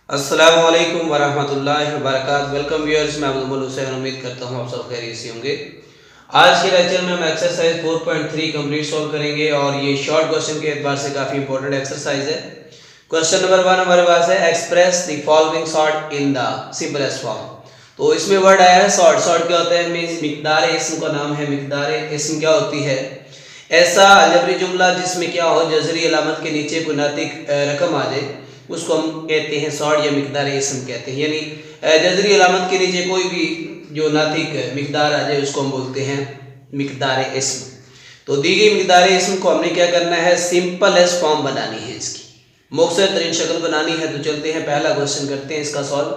अस्सलामु अलैकुम वरहमतुल्लाहि वबरकातुहू। वेलकम व्यूअर्स, मैं अब्दुल हुसैन। उम्मीद करता हूँ आप सब खैरियत से होंगे। आज के लेक्चर में हम एक्सरसाइज 4.3 कंप्लीट सॉल्व करेंगे और ये शॉर्ट क्वेश्चन के एतबार से काफ़ी इंपॉर्टेंट एक्सरसाइज है। क्वेश्चन नंबर 1 हमारे पास है, express the following sort in the simplest form. तो इसमें वर्ड आया है सॉर्ट। सॉर्ट क्या होता है? मीन्स मिकदार इस्म का नाम है। मिकदार इस्म क्या होती है? ऐसा अलजबरी जुमला जिसमें क्या हो, जजरी अलामत के नीचे कोई नातिक रकम आ जाए, उसको हम कहते हैं सॉर्ट या मिकदार इस्म कहते हैं। यानी जजरी अलामत के नीचे कोई भी जो नातिक मिकदार आ जाए उसको हम बोलते हैं मिकदार इस्म। तो दी गई मिकदार इस्म को हमने क्या करना है? सिंपलेस्ट फॉर्म बनानी है, इसकी मुख्तसर तरीन शक्ल बनानी है। तो चलते हैं, पहला क्वेश्चन करते हैं इसका सॉल्व।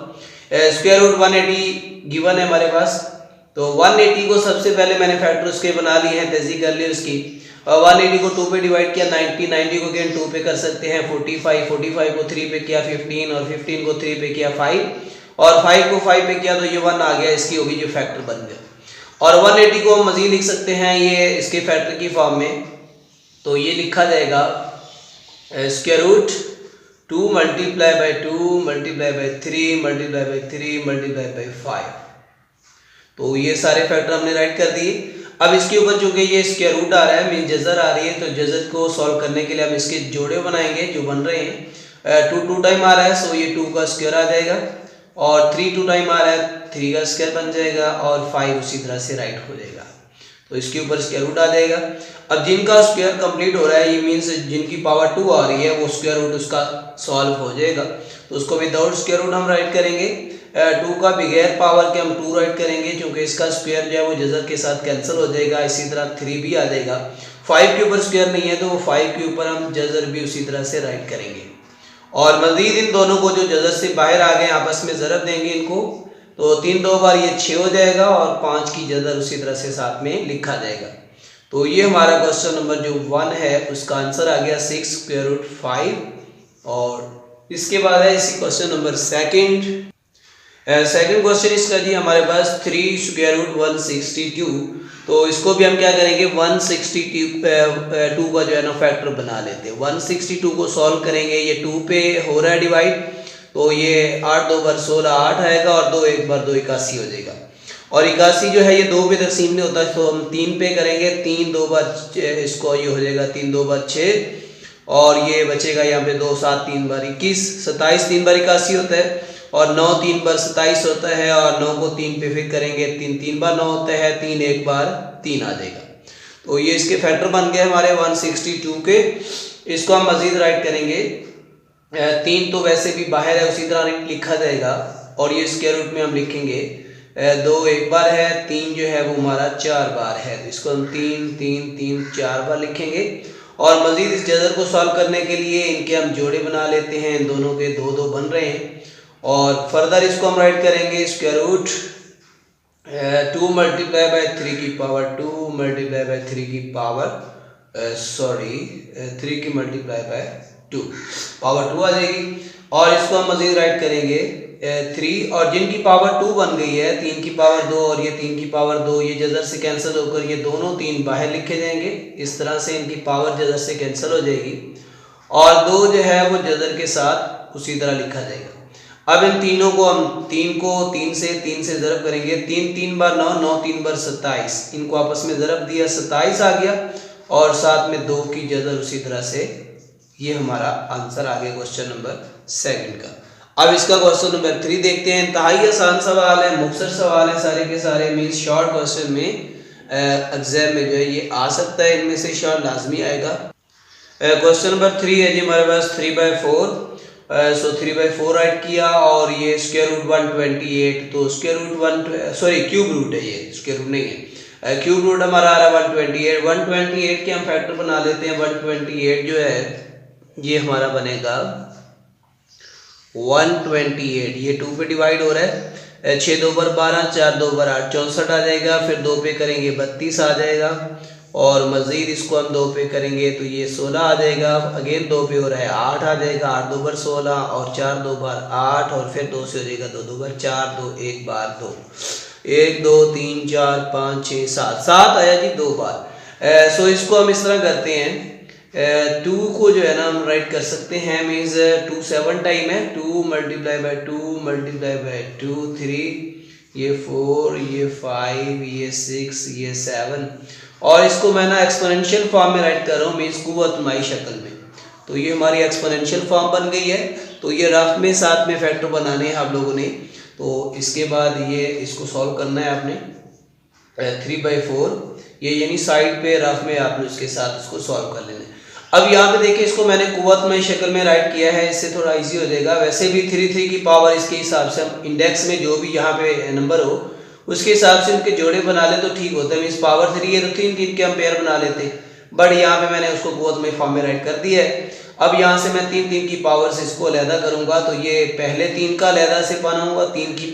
स्क्वायर रूट 180 गिवन है हमारे पास। तो 180 को सबसे पहले मैंने फैक्टर उसके बना लिए हैं, तेजी कर ली उसकी। 180 को 2 पे डिवाइड किया, 90 को अगेन 2 पे कर सकते हैं, 45 को 3 पे किया 15, और 15 को 3 पे किया 5, और 5 को 5 पे किया तो ये 1 आ गया, इसकी होगी जो फैक्टर बन गया। और 180 को हम मजीद लिख सकते हैं ये इसके फैक्टर की फॉर्म में। तो ये लिखा जाएगा square root 2 multiply by 2 multiply by 3 multiply by 3 multiply by 5। तो ये सारे फैक्टर हमने राइट कर दिए। अब इसके ऊपर चूंकि ये स्क्वायर रूट आ रहा है, मीन जजर आ रही है, तो जजर को सॉल्व करने के लिए हम इसके जोड़े बनाएंगे जो बन रहे हैं। 2 टाइम आ रहा है, सो ये 2 का स्क्वायर आ जाएगा, और 3 2 टाइम आ रहा है, 3 का स्क्वायर बन जाएगा, और 5 उसी तरह से राइट हो जाएगा। तो इसके ऊपर स्क्वायर रूट आ जाएगा। अब जिनका स्क्वायर कंप्लीट हो रहा है, ये मीन्स जिनकी पावर 2 आ रही है, वो स्क्वायर रूट उसका सॉल्व हो जाएगा। तो उसको विदाउट स्क्वायर रूट हम राइट करेंगे। 2 का बगैर पावर के हम 2 राइट करेंगे, क्योंकि इसका स्क्वायर जो है वो जजर के साथ कैंसिल हो जाएगा। इसी तरह 3 भी आ जाएगा। 5 के ऊपर स्क्वायर नहीं है, तो वो 5 के ऊपर हम जजर भी उसी तरह से राइट करेंगे। और मजीद इन दोनों को जो जजर से बाहर आ गए आपस में ज़रब देंगे इनको, तो 3 2 बार ये 6 हो जाएगा, और 5 की जजर उसी तरह से साथ में लिखा जाएगा। तो ये हमारा क्वेश्चन नंबर जो 1 है उसका आंसर आ गया 6 स्क्वायर रूट 5। और इसके बाद है इसी क्वेश्चन नंबर सेकंड क्वेश्चन इसका जी हमारे पास 3 स्क्वायर रूट 162। तो इसको भी हम क्या करेंगे, 162 का जो है ना फैक्टर बना लेते हैं। 162 को सॉल्व करेंगे, ये 2 पे हो रहा है डिवाइड, तो ये 8 2 बार 16 8 आएगा, और 2 1 बार 2 81 हो जाएगा। और 81 जो है ये 2 पे तकसीम नहीं होता, तो हम 3 पे करेंगे। 3 2 बार इसको ये हो जाएगा 3 2 बार 6, और ये बचेगा यहाँ पे 2 7 3 बार 21, 27 3 बार 81 होता है, और 9 3 बार 27 होता है, और 9 को 3 पे फिर करेंगे, 3 3 बार 9 होता है, 3 1 बार 3 आ जाएगा। तो ये इसके फैक्टर बन गए हमारे 162 के। इसको हम मजीद राइट करेंगे। 3 तो वैसे भी बाहर है, उसी तरह लिखा जाएगा, और ये स्क्वायर रूट में हम लिखेंगे 2 1 बार है, 3 जो है वो हमारा 4 बार है, तो इसको हम 3 3 3 4 बार लिखेंगे। और मजीद इस जजर को सॉल्व करने के लिए इनके हम जोड़े बना लेते हैं। इन दोनों के 2 2 बन रहे हैं, और फर्दर इसको हम राइट करेंगे स्क्वायर रूट 2 मल्टीप्लाई बाई 3 की पावर 2 मल्टीप्लाई बाई 3 की पावर 3 की मल्टीप्लाई बाई 2 पावर 2 आ जाएगी। और इसको हम मजीद राइट करेंगे 3, और जिनकी पावर 2 बन गई है, 3 की पावर 2 और ये 3 की पावर 2, ये जजर से कैंसिल होकर ये दोनों 3 बाहर लिखे जाएंगे। इस तरह से इनकी पावर जजर से कैंसिल हो जाएगी, और 2 जो है वो जजर के साथ उसी तरह लिखा जाएगा। अब इन तीनों को हम 3 को 3 से ज़रब करेंगे। 3 3 बार 9 9 3 बार 27, इनको आपस में ज़रब दिया, 27 आ गया, और साथ में 2 की जजर उसी तरह से। ये हमारा आंसर आ गया क्वेश्चन नंबर सेकंड का। अब इसका क्वेश्चन नंबर 3 देखते हैं। इंतहाई आसान सवाल है, मुख्तसर सवाल है सारे के सारे, मीन्स शॉर्ट क्वेश्चन में एग्जाम में जो है ये आ सकता है, इनमें से शॉर्ट लाजमी आएगा। क्वेश्चन नंबर 3 है जी हमारे पास 3/4। सो 3/4 राइट किया, और ये स्क्वायर रूट 128, तो स्क्वायर रूट क्यूब रूट है, ये स्क्वायर रूट नहीं है, क्यूब रूट हमारा आ रहा है 128 के हम फैक्टर बना लेते हैं। 128 जो है ये हमारा बनेगा 128, ये 2 पे डिवाइड हो रहा है, 6 2 बार 12 4 2 बार 8 64 आ जाएगा, फिर 2 पे करेंगे 32 आ जाएगा, और मज़ीद इसको हम 2 पे करेंगे तो ये 16 आ जाएगा। अगेन 2 पे हो रहा है 8 आ जाएगा, 8 2 बार 16, और 4 2 बार 8, और फिर 2 से हो जाएगा 2 2 बार 4 2 1 बार 2 1 2 3 4 5 6 7 7 आया जी 2 बार। सो इसको हम इस तरह करते हैं टू को जो है ना हम राइट कर सकते हैं, मीन्स 2 7 टाइम है, 2 मल्टीप्लाई बाई 2 मल्टीप्लाई बाई 2 3, ये 4, ये 5, ये 6, ये 7, और इसको मैं ना एक्सपोनेंशियल फॉर्म में राइट कर रहा हूँ, मीन्स कुव्वतमाई शक्ल में। तो ये हमारी एक्सपोनेंशियल फॉर्म बन गई है। तो ये रफ में साथ में फैक्टर बनाने हैं आप लोगों ने। तो इसके बाद ये इसको सॉल्व करना है आपने, 3/4, ये यानी साइड पे रफ में आपने उसके साथ इसको सॉल्व कर लेना है। अब यहाँ पे देखिए इसको मैंने कुव्वतमाई शक्ल में राइट किया है, इससे थोड़ा इजी हो जाएगा। वैसे भी 3 की पावर इसके हिसाब से हम इंडेक्स में जो भी यहाँ पे नंबर हो उसके हिसाब से उनके जोड़े बना ले तो ठीक होता है। मीन्स पावर 3 है तो 3 के हम पेयर बना लेते, बट यहाँ पे मैंने उसको कुव्वतमाई फॉर्म में राइट कर दिया है। अब यहाँ से मैं 3 की पावर से इसको अलहदा करूँगा, तो ये पहले 3 का अलहदा से बनाऊँगा, 2 की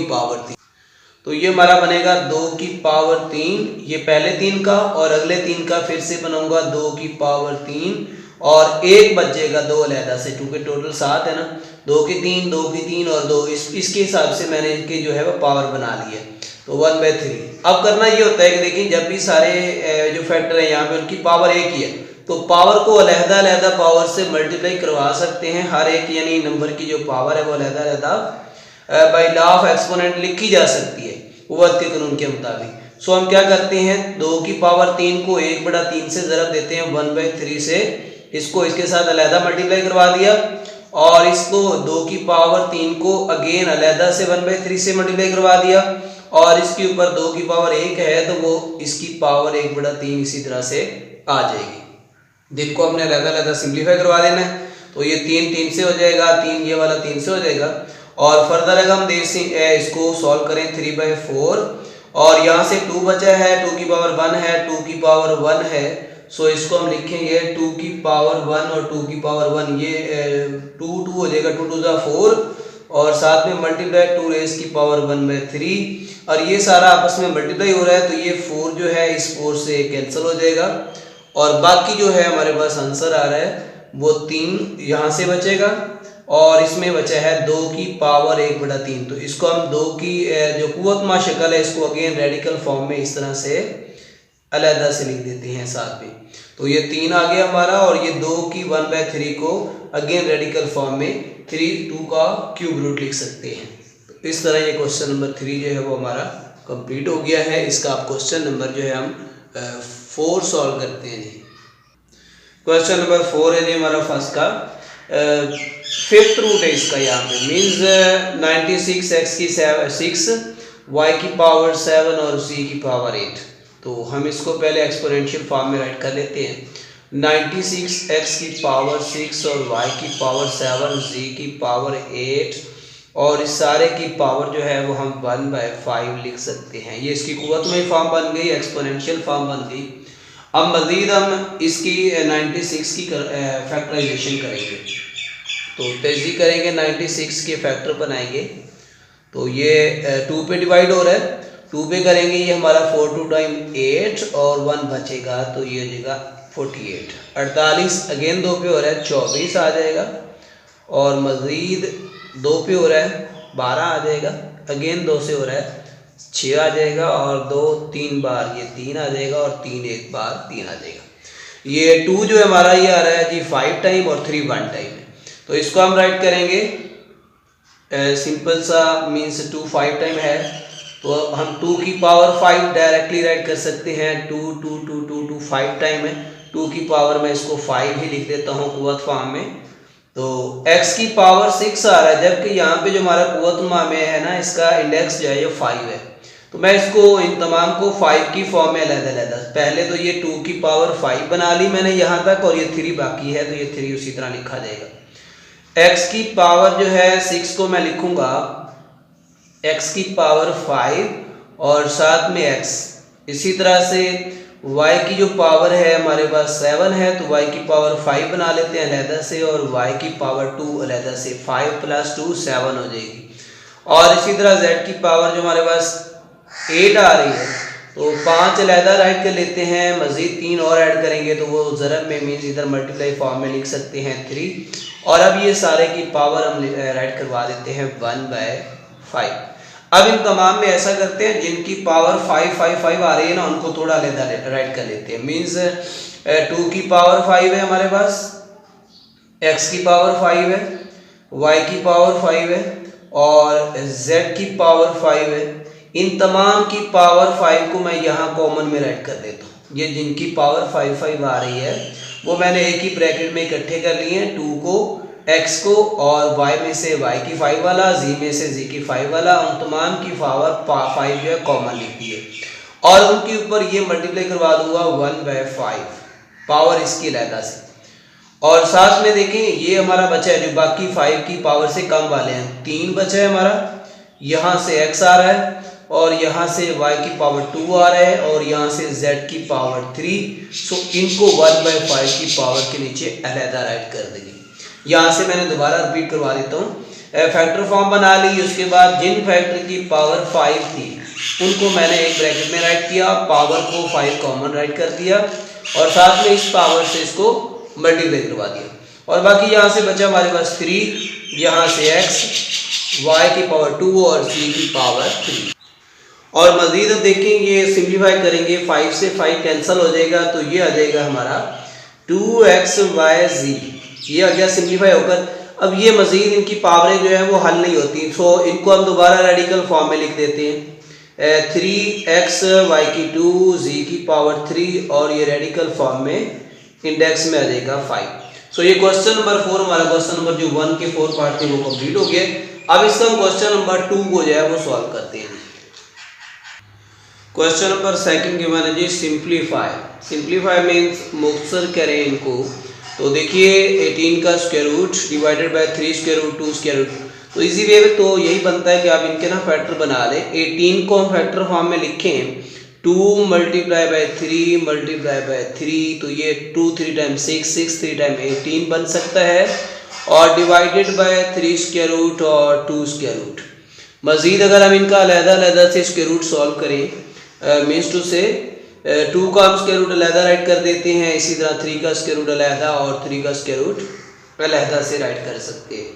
पावर 3, तो ये हमारा बनेगा 2 की पावर 3, ये पहले 3 का, और अगले 3 का फिर से बनाऊंगा 2 की पावर 3, और एक बचेगा 2 अलहदा से, क्योंकि टोटल 7 है ना, 2 की 3, 2 की 3 और 2, इसके हिसाब से मैंने इनके जो है वो पावर बना लिया। तो 1/3। अब करना ये होता है कि देखिए जब भी सारे जो फैक्टर है यहाँ पे उनकी पावर एक ही है, तो पावर को अलहदा अलहदा पावर से मल्टीप्लाई करवा सकते हैं। हर एक यानी नंबर की जो पावर है वो अलहदा अलहदा बाई लॉ ऑफ एक्सपोनेंट लिखी जा सकती है कुव्वत के कानून के मुताबिक। सो हम क्या करते हैं, 2 की पावर 3 को 1/3 से ज़रब देते हैं 1/3 से, इसको इसके साथ अलहदा मल्टीप्लाई करवा दिया, और इसको 2 की पावर 3 को अगेन अलहदा से 1/3 से मल्टीप्लाई करवा दिया, और इसके ऊपर 2 की पावर 1 है तो वो इसकी पावर 1/3 इसी तरह से आ जाएगी। देखो हमने अलहदा अलहदा सिंप्लीफाई करवा देना है, तो ये 3 से हो जाएगा, 3 ये वाला 3 से हो जाएगा, और फर्दर अगर हम इसको सॉल्व करें 3/4, और यहाँ से 2 बचा है, 2 की पावर 1 है, 2 की पावर 1 है, सो इसको हम लिखेंगे 2 की पावर 1 और 2 की पावर 1, ये 2 हो जाएगा, 2 2 4, और साथ में मल्टीप्लाई 2 रेज़ की पावर 1/3, और ये सारा आपस में मल्टीप्लाई हो रहा है, तो ये 4 जो है इस 4 से कैंसिल हो जाएगा, और बाकी जो है हमारे पास आंसर आ रहा है वो 3 यहाँ से बचेगा, और इसमें बचा है 2 की पावर 1/3। तो इसको हम 2 की जो कुव्वतमाई शक्ल है इसको अगेन रेडिकल फॉर्म में इस तरह से अलहदा से लिख देते हैं साथ में। तो ये 3 आ गया हमारा, और ये 2 की 1/3 को अगेन रेडिकल फॉर्म में 2 का क्यूब रूट लिख सकते हैं। तो इस तरह ये क्वेश्चन नंबर 3 जो है वो हमारा कंप्लीट हो गया है। इसका आप क्वेश्चन नंबर जो है हम 4 सॉल्व करते हैं जी। क्वेश्चन नंबर 4 है जी हमारा फर्स्ट का, 5th रूट है इसका यहाँ पे, मीन्स 96x की 6, y की पावर 7 और z की पावर 8। तो हम इसको पहले एक्सपोनेंशियल फॉर्म में राइट कर लेते हैं, 96x की पावर 6 और y की पावर 7, z की पावर 8, और इस सारे की पावर जो है वो हम 1/5 लिख सकते हैं। ये इसकी कुव्वतमाई फॉर्म बन गई, एक्सपोनेंशियल फॉर्म बन गई। अब मज़ीद हम इसकी 96 की फैक्टराइजेशन करेंगे, तो तेज़ी करेंगे, 96 के फैक्टर बनाएंगे, तो ये 2 पे डिवाइड हो रहा है, 2 पे करेंगे, ये हमारा 4 2 टाइम 8 और 1 बचेगा, तो ये हो जाएगा 48। 48 अगेन 2 पे हो रहा है, 24 आ जाएगा, और मज़ीद 2 पे हो रहा है, 12 आ जाएगा, अगेन 2 से हो रहा है, 6 आ जाएगा, और 2 3 बार ये 3 आ जाएगा, और 3 एक बार 3 आ जाएगा। ये 2 जो हमारा ये आ रहा है जी 5 टाइम, और 3 1 टाइम है, तो इसको हम राइट करेंगे सिंपल सा, मीन्स 2 5 टाइम है, तो हम 2 की पावर 5 डायरेक्टली राइट कर सकते हैं, 2 2 2 2 2 5 टाइम है, 2 की पावर में इसको 5 ही लिख देता हूँ कुव्वत फॉर्म में। तो x की पावर 6 आ रहा है, जबकि यहाँ पे जो हमारा कुव्वतमाई में है ना, इसका इंडेक्स जो है ये 5 है, तो मैं इसको इन तमाम को 5 की फॉर्म में अलग-अलग, पहले तो ये 2 की पावर 5 बना ली मैंने यहाँ तक, और ये 3 बाकी है, तो ये 3 उसी तरह लिखा जाएगा। x की पावर जो है 6 को मैं लिखूंगा x की पावर 5 और साथ में x, इसी तरह से y की जो पावर है हमारे पास 7 है, तो y की पावर 5 बना लेते हैं अलहदा से, और y की पावर 2 अलहदा से, 5 + 2 7 हो जाएगी। और इसी तरह z की पावर जो हमारे पास 8 आ रही है, तो 5 अलहदा राइट कर लेते हैं, मज़ीद 3 और ऐड करेंगे तो वो ज़रब में मीन्स इधर मल्टीप्लाई फॉर्म में लिख सकते हैं 3, और अब ये सारे की पावर हम राइट करवा देते हैं 1/5। अब इन तमाम में ऐसा करते हैं जिनकी पावर 5 5 5 आ रही है ना, उनको थोड़ा अलहदा राइट कर लेते हैं, मीन्स 2 की पावर 5 है हमारे पास, x की पावर 5 है, y की पावर 5 है और z की पावर 5 है। इन तमाम की पावर 5 को मैं यहाँ कॉमन में राइट कर देता हूँ। ये जिनकी पावर 5 आ रही है वो मैंने एक ही ब्रैकेट में इकट्ठे कर लिए हैं, 2 को, x को और y में से y की 5 वाला, z में से z की 5 वाला, उन तमाम की पावर 5 जो है कॉमन लिख दिए और उनके ऊपर ये मल्टीप्लाई करवा दूंगा 1/5 पावर इसकी अलहदा से। और साथ में देखें ये हमारा बचा है जो बाकी 5 की पावर से कम वाले हैं, 3 बचा है हमारा, यहाँ से x आ रहा है और यहाँ से y की पावर 2 आ रहा है और यहाँ से z की पावर 3। सो इनको 1/5 की पावर के नीचे अलहदा राइट कर देंगे। यहाँ से मैंने दोबारा रिपीट करवा देता हूँ, फैक्टर फॉर्म बना ली। उसके बाद जिन फैक्टर की पावर 5 थी उनको मैंने एक ब्रैकेट में राइट किया, पावर को 5 कॉमन राइट कर दिया और साथ में इस पावर से इसको मल्टीप्लाई करवा दिया और बाकी यहाँ से बचा हमारे पास 3, यहाँ से x, y की पावर 2 और z की पावर 3। और मज़ीद देखें ये सिंप्लीफाई करेंगे, 5 से 5 कैंसिल हो जाएगा तो ये आ जाएगा हमारा 2xyz, ये आ गया सिंप्लीफाई होकर। अब ये मज़ीद इनकी पावरें जो है वो हल नहीं होती, सो इनको हम दोबारा रेडिकल फॉर्म में लिख देते हैं, 3x y की 2 z की पावर 3 और ये रेडिकल फॉर्म में इंडेक्स में आ जाएगा 5। सो ये क्वेश्चन नंबर 4 हमारा क्वेश्चन नंबर जो 1 के 4 पार्ट थे वो कंप्लीट हो गए। अब इसका हम क्वेश्चन नंबर 2 को जो है वो सॉल्व करते हैं। क्वेश्चन नंबर 2 गिवन है जी सिंप्लीफाई। सिंप्लीफाई मीन्स मुख्तसर करें इनको। तो देखिए 18 का square root divided by 3 square root 2 square root, तो इजी वे में तो यही बनता है कि आप इनके ना फैक्टर बना लें। 18 को हम फैक्टर फॉर्म में लिखें, 2 मल्टीप्लाई बाय 3 मल्टीप्लाई बाय 3, तो ये 2 3 टाइम 6, 6 3 टाइम 18 बन सकता है और डिवाइडेड बाय 3 स्क्वायर रूट और 2 स्क्वायर रूट। मज़ीद अगर हम इनका अलहदा से स्क्वायर रूट सॉल्व करें, मीन्स टू से 2 का हम स्क्वायर रूट अलहदा राइट कर देते हैं, इसी तरह 3 का स्क्वायर रूट अलहदा और 3 का स्क्वायर रूट अलहदा से राइट कर सकते हैं।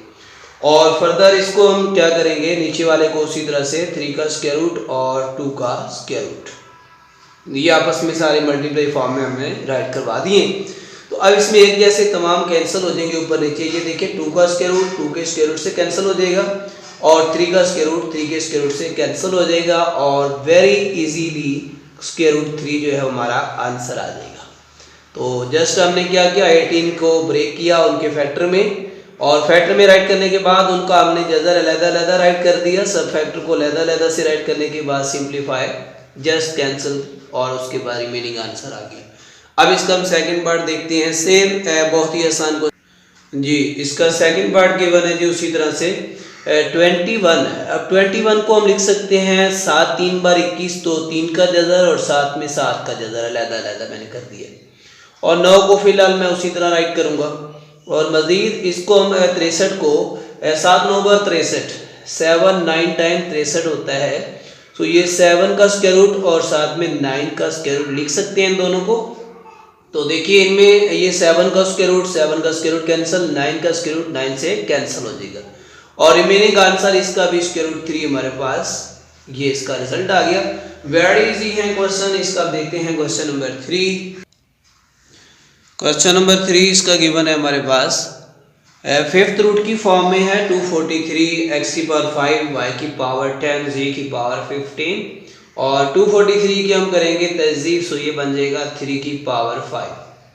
और फर्दर इसको हम क्या करेंगे, नीचे वाले को उसी तरह से 3 का स्क्वायर रूट और 2 का स्क्वायर रूट, ये आपस में सारे मल्टीप्लाई फॉर्म में हमने राइट करवा दिए। तो अब इसमें एक जैसे तमाम कैंसिल हो जाएंगे ऊपर नीचे। ये देखिए 2 का स्क्वायर रूट 2 के स्क्वायर रूट से कैंसिल हो जाएगा और 3 का स्क्वायर रूट 3 के स्क्वायर रूट से कैंसिल हो जाएगा और वेरी इजीली स्क्वायर रूट 3 जो है हमारा आंसर आ जाएगा। तो जस्ट हमने क्या किया, 18 को ब्रेक किया उनके फैक्टर में और फैक्टर में राइट करने के बाद उनका हमने जज़र अलहदा राइट कर दिया, सब फैक्टर को अलहदा से राइट करने के बाद सिंप्लीफाई जस्ट कैंसिल और उसके बाद रिमेनिंग आंसर आ गया। अब इसका हम सेकंड पार्ट देखते हैं। सेम बहुत ही आसान को जी, इसका सेकंड पार्ट गिवन है जी उसी तरह से 21 है। अब 21 को हम लिख सकते हैं 7 3 बार 21, तो 3 का जज़र और साथ में 7 का जज़र अलहदा मैंने कर दिया और 9 को फिलहाल मैं उसी तरह राइट करूँगा और मज़ीद इसको हम 63 को 7 9 बार 63, 7 9 टाइम 63 होता है, तो ये 7 का स्क्वायर रूट और साथ में 9 का स्क्वायर रूट लिख सकते हैं इन दोनों को। तो देखिए इनमें ये 7 का स्क्वायर रूट कैंसिल, 9 का स्क्वायर रूट 9 से कैंसिल हो जाएगा और रिमेनिंग आंसर इसका भी स्क्वायर रूट 3 हमारे पास, ये इसका रिजल्ट आ गया। वेरी इजी है क्वेश्चन। इसका देखते हैं क्वेश्चन नंबर 3। क्वेश्चन नंबर 3 इसका गिवन है हमारे पास 5th रूट की फॉर्म में है 243 x की पावर 5 y की पावर 10 z की पावर 15 और 243 की हम करेंगे तहजीब, सो ये बन जाएगा 3 की पावर 5।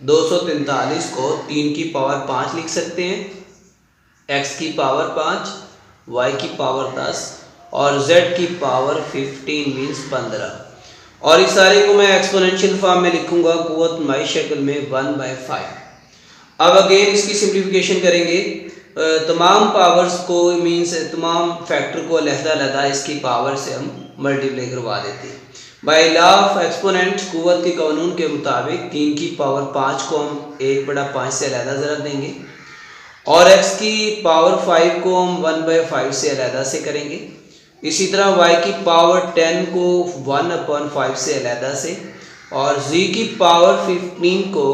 243 को 3 की पावर 5 लिख सकते हैं, x की पावर 5, y की पावर 10 और z की पावर 15 मीन्स 15 और इस सारे को मैं एक्सपोनेंशियल फॉर्म में लिखूंगा कुव्वत माई शक्ल में 1/5। अब अगेन इसकी सिंप्लीफिकेशन करेंगे, तमाम पावर्स को मीन्स तमाम फैक्टर को अलहदा इसकी पावर से हम मल्टीप्लाई करवा देते हैं। बाय लॉ ऑफ एक्सपोनेंट कुव्वत के कानून के मुताबिक 3 की पावर 5 को हम 1/5 से अलहदा ज़रा देंगे और x की पावर 5 को हम 1/5 से अलहदा से करेंगे। इसी तरह y की पावर 10 को 1/5 से अलहदा से और z की पावर 15 को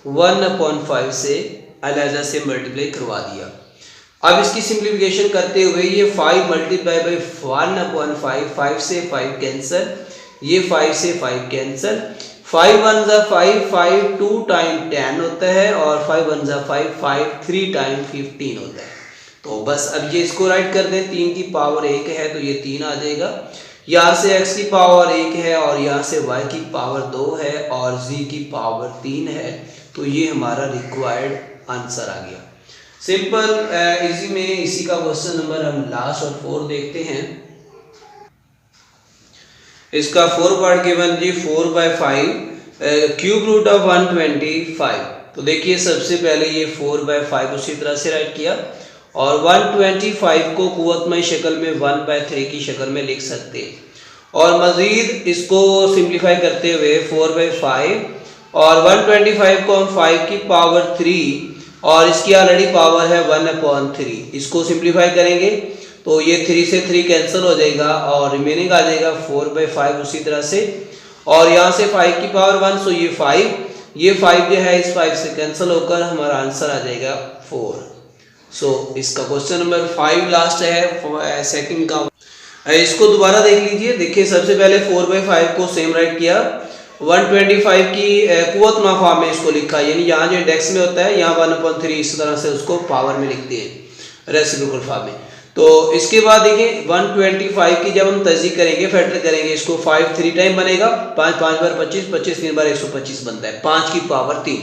1/5 से अलहदा से मल्टीप्लाई करवा दिया। अब इसकी सिंप्लीफिकेशन करते हुए ये 5 मल्टीप्लाई बाई 1/5, 5 से 5 कैंसिल, ये 5 से 5 कैंसिल, 5 1 जा 5, 5 2 टाइम 10 होता है और 5 1 जा 5, 5 3 टाइम 15 होता है। तो बस अब ये इसको राइट कर दें, 3 की पावर 1 है तो ये 3 आ जाएगा। यहाँ से x की पावर 1 है और यहाँ से y की पावर 2 है और z की पावर 3 है, तो ये हमारा रिक्वायर्ड आंसर आ गया। सिंपल इजी में इसी का क्वेश्चन नंबर हम लास्ट और 4 देखते हैं। इसका 4 पार्ट गिवन जी 4/5 क्यूब रूट ऑफ 125। तो देखिए सबसे पहले ये 4/5 उसी तरह से राइट किया और 125 को कुव्वतमय शक्ल में 1/3 की शक्ल में लिख सकते हैं और मज़ीद इसको सिंप्लीफाई करते हुए 4/5 और 125 को हम 5 की पावर 3 और इसकी ऑलरेडी पावर है 1/3, इसको सिंप्लीफाई करेंगे तो ये 3 से 3 कैंसिल हो जाएगा और रिमेनिंग आ जाएगा 4/5 उसी तरह से और यहाँ से 5 की पावर 1, सो ये 5 जो है इस 5 से कैंसिल होकर हमारा आंसर आ जाएगा 4। सो इसका क्वेश्चन नंबर 5 लास्ट है सेकंड का। इसको दोबारा देख लीजिए। देखिए सबसे पहले 4/5 को सेम राइट किया, 125 की कुव्वतमा फॉर्म में इसको लिखा, यानी यहाँ जो इंडेक्स में होता है यहाँ 1/3 इस तरह से उसको पावर में लिखते हैं रेसिप्रोकल फॉर्म में। तो इसके बाद देखिए 125 की जब हम तज़ीक करेंगे फैक्टर करेंगे इसको 5 3 टाइम बनेगा, 5 5 बार 25, 25 3 बार 125 बनता है, 5 की पावर 3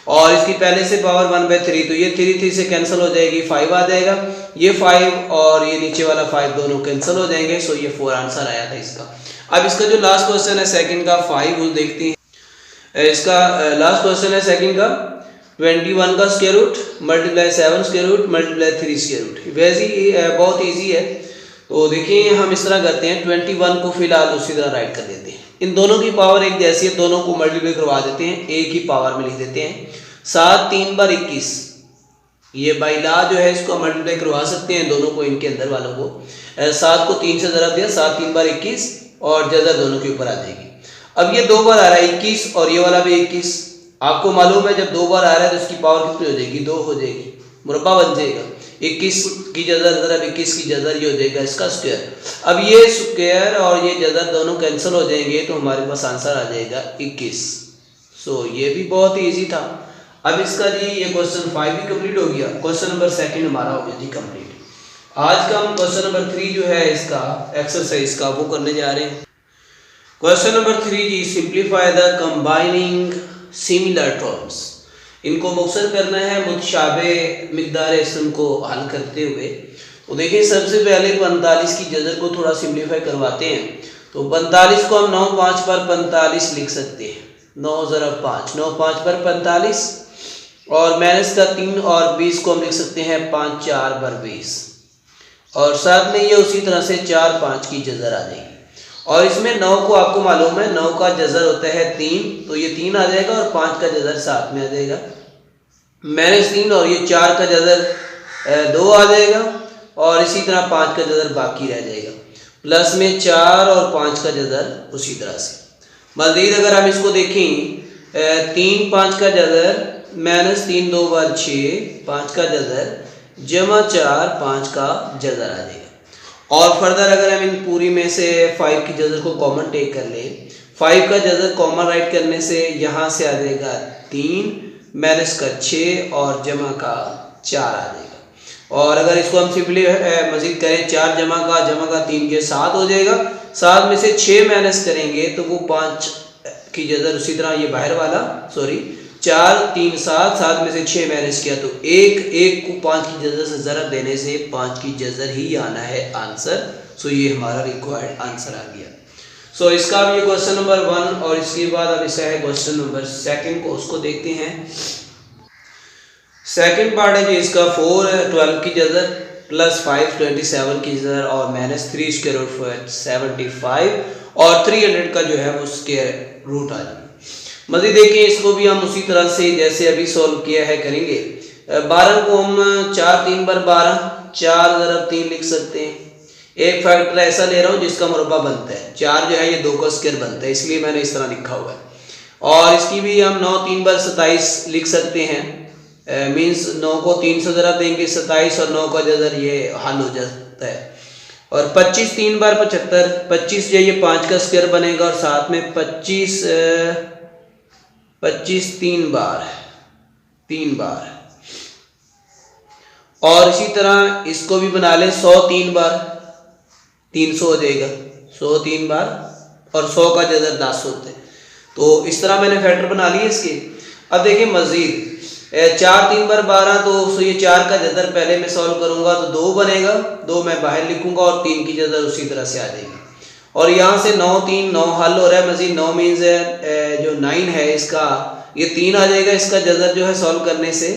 और इसकी पहले से पावर 1/3 तो ये 3 3 से कैंसिल हो जाएगी, 5 आ जाएगा, ये 5 और ये नीचे वाला 5 दोनों कैंसिल हो जाएंगे। सो ये 4 आंसर आया था इसका। अब इसका जो लास्ट क्वेश्चन है सेकंड का 5 वो देखते हैं। इसका लास्ट क्वेश्चन है सेकंड का 21 का square root multiply 7 square root multiply 3 square root. वैसे बहुत ईजी है। तो देखिए हम इस तरह करते हैं, 21 को फिलहाल उसी तरह राइट कर देते हैं, इन दोनों की पावर एक जैसी है, दोनों को मल्टीप्लाई करवा देते हैं, एक ही पावर में लिख देते हैं। 7 3 बार 21, ये बाई ला जो है इसको मल्टीप्लाई करवा सकते हैं दोनों को, इनके अंदर वालों को। 7 को 3 से ज़रा दिया, 7 3 बार 21 और जज़र दोनों के ऊपर आ जाएगी। अब ये 2 बार आ रहा है 21 और ये वाला भी 21, आपको मालूम है जब 2 बार आ रहा है तो इसकी पावर कितनी हो जाएगी, 2 हो जाएगी, मुरब्बा बन जाएगा। 21 की जज़र ज़रा 21 की जज़र ये हो जाएगा इसका स्क्वायर। अब ये स्क्वायर और ये जज़र दोनों कैंसिल हो जाएंगे तो हमारे पास आंसर आ जाएगा 21। सो ये भी बहुत ईजी था। अब इसका जी ये क्वेश्चन 5 भी कंप्लीट हो गया, क्वेश्चन नंबर सेकंड हमारा हो गया जी कंप्लीट। आज का हम क्वेश्चन नंबर 3 जो है इसका एक्सरसाइज का वो करने जा रहे हैं। क्वेश्चन नंबर 3 जी simplify the combining similar terms. इनको मुख्तसर करना है मुतशाबे मिकदार इसम को हल करते हुए। तो देखिए सबसे पहले 45 की जज़र को थोड़ा सिंप्लीफाई करवाते हैं। तो 45 को हम 9 5 पर 45 लिख सकते हैं, 9 ज़रा 5, 9 5 पर 45 और माइनस का 3 और 20 को हम लिख सकते हैं 5 4 पर 20 और साथ में ये उसी तरह से 4 5 की जज़र आ जाएगी। और इसमें 9 को आपको मालूम है 9 का जज़र होता है 3, तो ये 3 आ जाएगा और 5 का जज़र साथ में आ जाएगा, -3 और ये 4 का जज़र 2 आ जाएगा और इसी तरह 5 का जज़र बाकी रह जाएगा, प्लस में 4 और 5 का जज़र उसी तरह से। मज़ीद अगर हम इसको देखें 3 5 का जज़र -3 2 बार 6, 5 का जज़र जमा 4 5 का जज़र आ जाएगा। और फर्दर अगर हम इन पूरी में से 5 की जज़र को कॉमन टेक कर लें, 5 का जज़र कॉमन राइट करने से यहाँ से आ जाएगा 3 माइनस का 6 और जमा का 4 आ जाएगा। और अगर इसको हम सिंपली मज़ीद करें 4 जमा का 3 के 7 हो जाएगा, 7 में से 6 माइनस करेंगे तो वो 5 की जज़र उसी तरह ये बाहर वाला 4 3 7, 7 में से 6 माइनस किया तो 1 को 5 की जज़र से ज़रब देने से 5 की जज़र ही आना है आंसर। सो ये हमारा रिक्वायर्ड आंसर आ गया। सो इसका अब ये क्वेश्चन नंबर 1 और इसके बाद अब इसका है क्वेश्चन नंबर 2 को, उसको देखते हैं। सेकंड पार्ट है जी इसका 4 12 की जज़र प्लस 5 27 की जज़र और -3 स्क्वायर रूट 75 और 300 का जो है वो स्क्वायर रूट आ जाए। मज़ीद देखिए इसको भी हम उसी तरह से जैसे अभी सॉल्व किया है करेंगे। 12 को हम 4 3 बार 12, 4 ज़रब 3 लिख सकते हैं। एक फैक्टर ऐसा ले रहा हूँ जिसका मुरब्बा बनता है, 4 जो है ये 2 का स्क्वायर बनता है, इसलिए मैंने इस तरह लिखा हुआ है। और इसकी भी हम 9 3 बार 27 लिख सकते हैं, मीन्स 9 को 3 से ज़रब देंगे 27 और 9 का जज़र ये हल हो जाता है। और 25 3 बार 75, 25 जो ये 5 का स्क्वायर बनेगा और साथ में 25 25 3 बार। और इसी तरह इसको भी बना लें 100 3 बार, 300 हो जाएगा 100 3 बार, और 100 का जदर 10 होता है। तो इस तरह मैंने फैक्टर बना लिए इसके। अब देखिए मजीद 4 3 बार 12, तो ये 4 का जदर पहले मैं सॉल्व करूंगा तो 2 बनेगा, 2 मैं बाहर लिखूंगा और 3 की जदर उसी तरह से आ जाएगी। और यहाँ से 9 3 9 हल हो रहा है, मजीद 9 मीन्स है जो 9 है इसका ये 3 आ जाएगा, इसका जदर जो है सॉल्व करने से,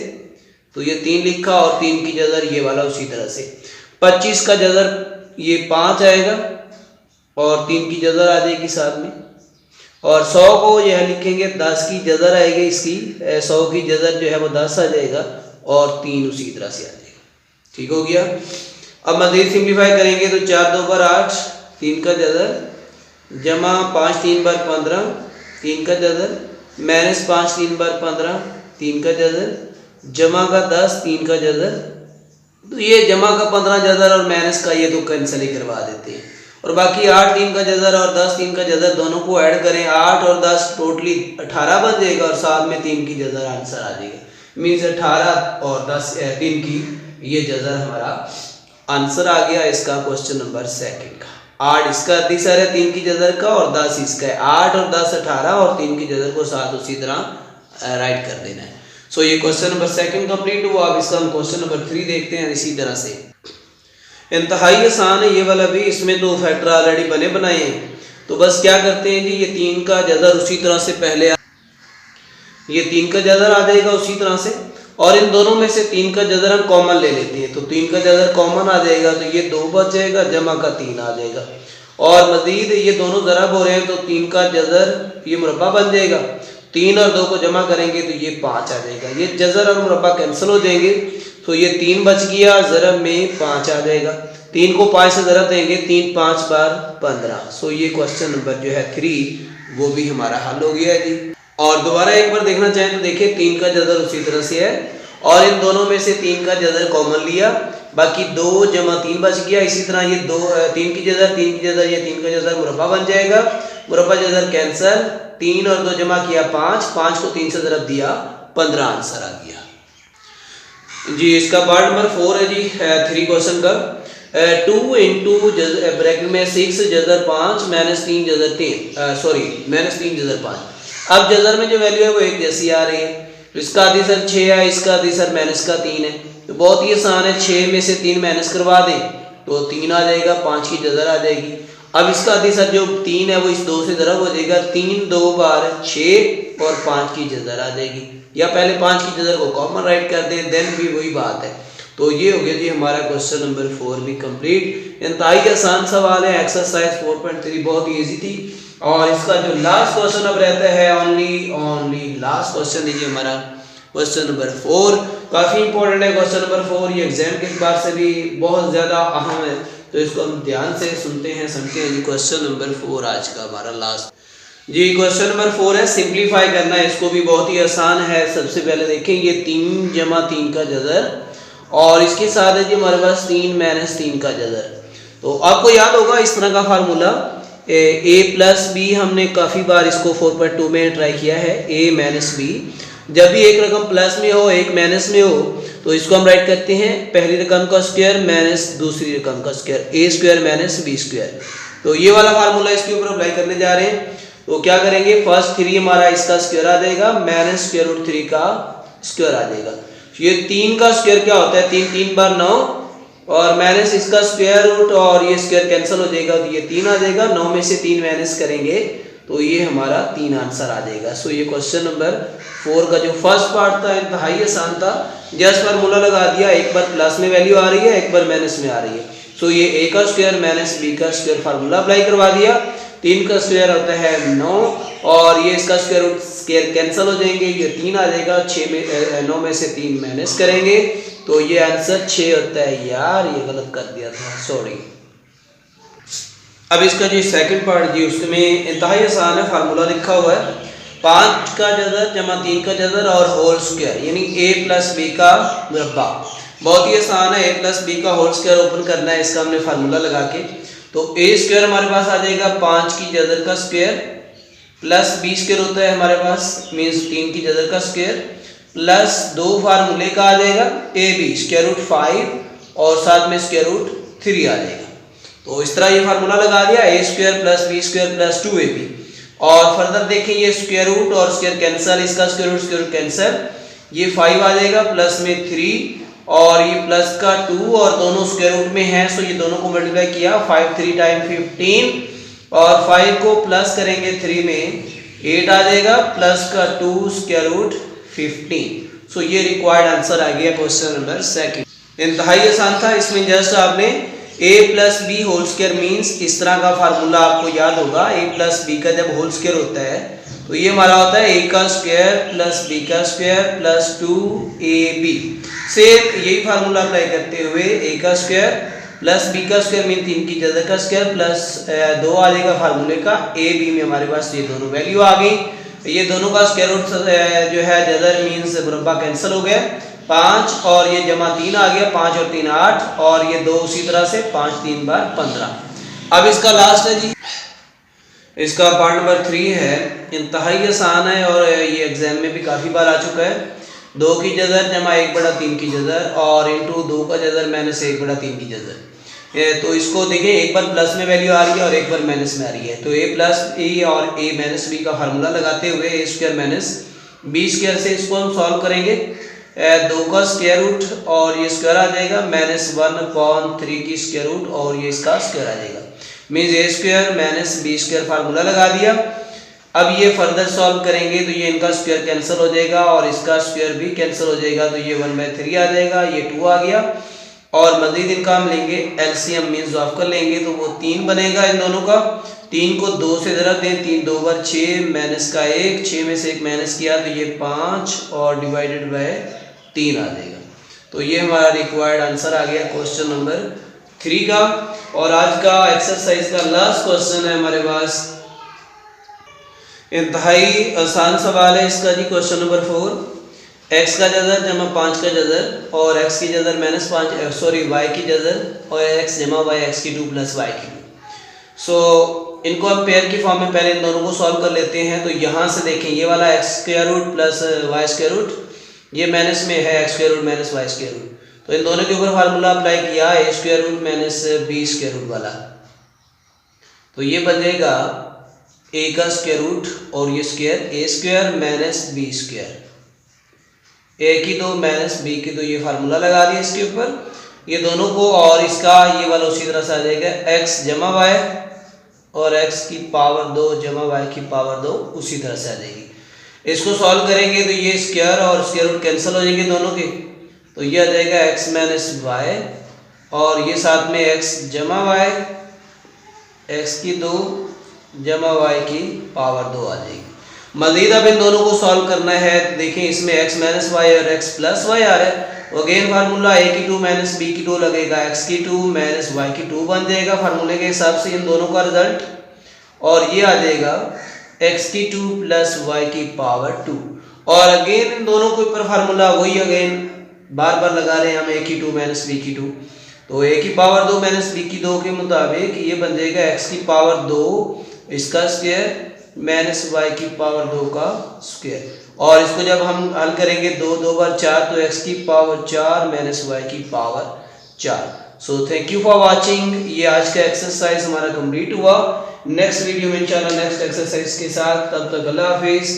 तो ये 3 लिखा और 3 की जदर ये वाला उसी तरह से। 25 का जदर ये 5 आएगा और 3 की जदर आ जाएगी साथ में। और 100 को यह लिखेंगे 10 की जदर आएगी इसकी, 100 की जदर जो है वो 10 आ जाएगा और 3 उसी तरह से आ जाएगा। ठीक हो गया। अब मज़ीद सिंप्लीफाई करेंगे तो 4 2 बार 8, 3 का जदर, जमा 5 3 बार 15, 3 का जदर, माइनस 5 3 बार 15, 3 का जदर, जमा का 10, 3 का जदर। तो ये जमा का 15 जदर और माइनस का ये तो कैंसिल ही करवा देते हैं, और बाकी 8 3 का जदर और 10 3 का जदर दोनों को ऐड करें, 8 और 10 टोटली 18 बन जाएगा और साथ में 3 की जदर आंसर आ जाएगा। मीन्स 18 और 10 3 की ये जदर हमारा आंसर आ गया इसका क्वेश्चन नंबर 2 का। 8 इसका अधिसर है 3 की जदर का और 10 इसका है। 8 और 10 18 और 3 की जदर को साथ उसी तरह राइट कर देना है। सो ये क्वेश्चन नंबर 2 कंप्लीट हुआ। अब इसका हम क्वेश्चन नंबर 3 देखते हैं। इसी तरह से इंतहाई आसान है ये वाला भी, इसमें तो फैक्टर ऑलरेडी बने बनाए हैं। तो बस क्या करते हैं जी, ये 3 का जदर उसी तरह से पहले ये 3 का जदर आ जाएगा उसी तरह से, और इन दोनों में से 3 का जदर हम कॉमन ले लेते हैं। तो 3 का जदर कॉमन आ जाएगा तो ये 2 बच जाएगा, जमा का 3 आ जाएगा। और मजीद ये दोनों ज़रब हो रहे हैं तो 3 का जदर ये मुरब्बा बन जाएगा, 3 और 2 को जमा करेंगे तो ये 5 आ जाएगा। ये जजर और मुरब्बा कैंसिल हो जाएंगे तो ये 3 बच गया, ज़रब में 5 आ जाएगा। 3 को 5 से ज़रब देंगे, 3 5 बार 15। सो ये क्वेश्चन नंबर जो है 3 वो भी हमारा हल हो गया है जी। और दोबारा एक बार देखना चाहें तो देखिए 3 का जदर उसी तरह से है और इन दोनों में से 3 का जदर कॉमन लिया, बाकी 2 जमा 3 बच गया। इसी तरह ये 3 की जदर ये 3 का जदर मुरब्बा बन जाएगा, मुरब्बा जदर कैंसल, 3 और 2 जमा किया 5, 5 को 3 से ज़रब दिया 15 आंसर आ गया जी। इसका पार्ट नंबर 4 है जी 3 क्वेश्चन का। 2 इंटू ब्रैकेट में 6 जदर 5 माइनस 3 जदर 3 माइनस 3 जदर 5। अब जदर में जो वैल्यू है वो एक जैसी आ रही है, तो इसका अधिसर 6 है, इसका अधिसर माइनस का 3 है। तो बहुत ही आसान है, 6 में से 3 माइनस करवा दें तो 3 आ जाएगा, 5 की जदर आ जाएगी। अब इसका अधिसर जो 3 है वो इस 2 से ज़रब हो जाएगा, 3 2 बार 6 और 5 की जदर आ जाएगी। या पहले 5 की जदर को कॉमन राइट कर दें, देन भी वही बात है। तो ये हो गया जी हमारा क्वेश्चन नंबर 4 भी कंप्लीट। इंतहाई आसान सवाल है, एक्सरसाइज 4.3 बहुत ही ईजी थी। और इसका जो लास्ट क्वेश्चन अब रहता है ओनली लास्ट क्वेश्चन है जी हमारा क्वेश्चन नंबर 4। काफ़ी इंपॉर्टेंट है क्वेश्चन नंबर 4, ये एग्जाम के अखबार से भी बहुत ज़्यादा अहम है, तो इसको हम ध्यान से सुनते हैं समझते हैं जी। क्वेश्चन नंबर 4 आज का हमारा लास्ट जी। क्वेश्चन नंबर 4 है, सिंप्लीफाई करना है, इसको भी बहुत ही आसान है। सबसे पहले देखें ये 3 जमा 3 का जदर और इसके साथ है जी हमारे पास 3 माइनस 3 का जदर। तो आपको याद होगा इस तरह का फार्मूला a प्लस बी, हमने काफ़ी बार इसको 4.2 में ट्राई किया है। a माइनस बी, जब भी एक रकम प्लस में हो एक माइनस में हो तो इसको हम राइट करते हैं पहली रकम का स्क्वायर माइनस दूसरी रकम का square, a square minus b square. तो ये वाला फार्मूला इसके ऊपर अप्लाई करने जा रहे हैं। तो क्या करेंगे, फर्स्ट 3 हमारा इसका स्क्वायर आ जाएगा, माइनस स्क्वायर रूट 3 का स्क्वायर आ जाएगा। ये 3 का स्क्वायर क्या होता है, 3 3 बार 9 और माइनस इसका स्क्वायर रूट और ये स्क्वायर कैंसिल हो जाएगा तो ये 3 आ जाएगा। 9 में से 3 माइनस करेंगे तो ये हमारा 3 आंसर आ जाएगा। सो ये क्वेश्चन नंबर 4 का जो फर्स्ट पार्ट था इंतहाई आसान था, जस्ट फार्मूला लगा दिया, एक बार प्लस में वैल्यू आ रही है एक बार माइनस में आ रही है। सो ये a का स्क्वायर माइनस b का स्क्वायर फार्मूला अप्लाई करवा दिया। 3 का स्क्वायर होता है 9 और ये इसका स्क्वायर रूट स्क्वायर कैंसिल हो जाएंगे, ये 3 आ जाएगा। 9 में से 3 माइनस करेंगे तो ये आंसर 6 होता है। यार ये गलत कर दिया था, सॉरी। अब इसका जो सेकंड पार्ट जी उसमें इंतहाई आसान है, फार्मूला लिखा हुआ है 5 का जदर जमा 3 का जदर और होल स्क्वायर, यानी a प्लस बी का मुरब्बा। बहुत ही आसान है, a प्लस बी का होल स्क्वायर ओपन करना है, इसका हमने फार्मूला लगा के। तो a स्क्वायर हमारे पास आ जाएगा 5 की जदर का स्क्वायर प्लस बी स्क्वायर होता है हमारे पास, मीन्स 3 की जदर का स्क्वायर, प्लस 2 फार्मूले का आ जाएगा ए बी स्क्वायर रूट 5 और साथ में स्क्वायर रूट 3 आ जाएगा। तो इस तरह ये फार्मूला लगा दिया, a square plus b square plus 2ab। और फर्दर देखें ये स्क्वायर रूट और स्क्वायर कैंसिल, इसका स्क्वायर रूट कैंसिल, ये 5 आ जाएगा प्लस में 3 और ये प्लस का 2 और दोनों स्क्वायर रूट में है, सो ये दोनों को मल्टीप्लाई किया, 5 3 टाइम 15 और 5 को प्लस करेंगे 3 में 8 आ जाएगा प्लस का 2 स्क्वायर रूट 15। सो ये रिक्वायर्ड आंसर आ गया क्वेश्चन नंबर सेकंड। इंतहाई आसान था, इसमें जस्ट आपने a plus B whole square means इस तरह का फार्मूला आपको याद होगा, a प्लस बी का जब होल स्क्वायर होता है तो ये हमारा होता है a का स्क्वायर प्लस b का स्क्वायर प्लस 2ab। सेम यही फार्मूला अप्लाई करते हुए a का स्क्वायर प्लस b का स्क्वायर मीन 3 की जदर का स्क्वायर प्लस 2 आ जाएगा फार्मूले का, a b में हमारे पास ये दोनों वैल्यू आ गई। ये दोनों का स्क्वायर रूट जो है जदर मीन्स मुरब्बा कैंसिल हो गया, 5 और ये जमा 3 आ गया, 5 और 3 8 और ये 2 उसी तरह से 5 3 बार 15। अब इसका लास्ट है जी, इसका पार्ट नंबर 3 है, इंतहाई आसान है और ये एग्जाम में भी काफ़ी बार आ चुका है। 2 की जदर जमा 1/3 की जदर और इंटू 2 का जदर माइनस 1/3 की जदर। तो इसको देखिए, एक बार प्लस में वैल्यू आ रही है और एक बार माइनस में आ रही है, तो a प्लस ए और a माइनस बी का फार्मूला लगाते हुए a square minus B square से इसको हम सॉल्व करेंगे। 2 का स्क्वायर रूट और ये स्क्वायर आ जाएगा -1/3 की स्क्वायर रूट और ये इसका स्क्वायर आ जाएगा, means a square minus B square formula लगा दिया। अब ये फर्दर सॉल्व करेंगे तो ये इनका स्क्वायर कैंसिल हो जाएगा और इसका स्क्वायर भी कैंसिल हो जाएगा, तो ये 1/3 आ जाएगा, ये 2 आ गया और मजीद इनका हम लेंगे एलसीएम मीन्स ऑफ कर लेंगे तो वो 3 बनेगा इन दोनों का। 3 को 2 से ज़रा दें, 3 2 बार 6 माइनस का 1, 6 में से 1 माइनस किया तो ये 5 और डिवाइडेड बाय 3 आ जाएगा। तो ये हमारा रिक्वायर्ड आंसर आ गया क्वेश्चन नंबर 3 का। और आज का एक्सरसाइज का लास्ट क्वेश्चन है हमारे पास, इंतहाई आसान सवाल है इसका जी, क्वेश्चन नंबर 4। x का जदर जमा 5 का जदर और x की जदर -5 सॉरी y की जदर और x जमा y x की 2 प्लस y की 2। सो इनको हम पेयर की फॉर्म में पहले इन दोनों को सॉल्व कर लेते हैं। तो यहाँ से देखें ये वाला x square root plus y square root, ये माइनस में है x square root minus y square root, तो इन दोनों के ऊपर फार्मूला अप्लाई किया a square root minus b square root वाला, तो ये बन जाएगा a का स्क्वायर रूट और ये square a square minus b square, a की 2 माइनस b की 2, ये फार्मूला लगा दिया इसके ऊपर ये दोनों को, और इसका ये वाला उसी तरह से आ जाएगा x जमा y और x की पावर 2 जमा y की पावर 2 उसी तरह से आ जाएगी। इसको सॉल्व करेंगे तो ये स्क्वायर और स्क्वायर रूट कैंसिल हो जाएंगे दोनों के, तो ये आ जाएगा x माइनस y और ये साथ में x जमा y, x की 2 जमा y की पावर 2 आ जाएगी। मजीद अब इन दोनों को सॉल्व करना है, देखें इसमें x माइनस वाई और x प्लस वाई आ रहा है, अगेन फार्मूला a की 2 माइनस b की 2 लगेगा, x की 2 माइनस y की 2 बन जाएगा फार्मूले के हिसाब से इन दोनों का रिजल्ट, और ये आ जाएगा x की 2 प्लस y की पावर 2। और अगेन इन दोनों के ऊपर फार्मूला वही अगेन बार बार लगा रहे हैं हम, a की 2 माइनस b की 2, तो a की पावर 2 माइनस b की 2 के मुताबिक ये बन जाएगा x की पावर 2 इसका स्क्वायर माइनस y की पावर 2 का स्क्वायर, और इसको जब हम हल करेंगे 2 2 बार 4 तो x की पावर 4 माइनस y की power 4। So thank you for watching, ये आज का एक्सरसाइज हमारा कंप्लीट हुआ। नेक्स्ट वीडियो में इंशाल्लाह नेक्स्ट एक्सरसाइज के साथ, तब तक अल्लाह हाफिज़।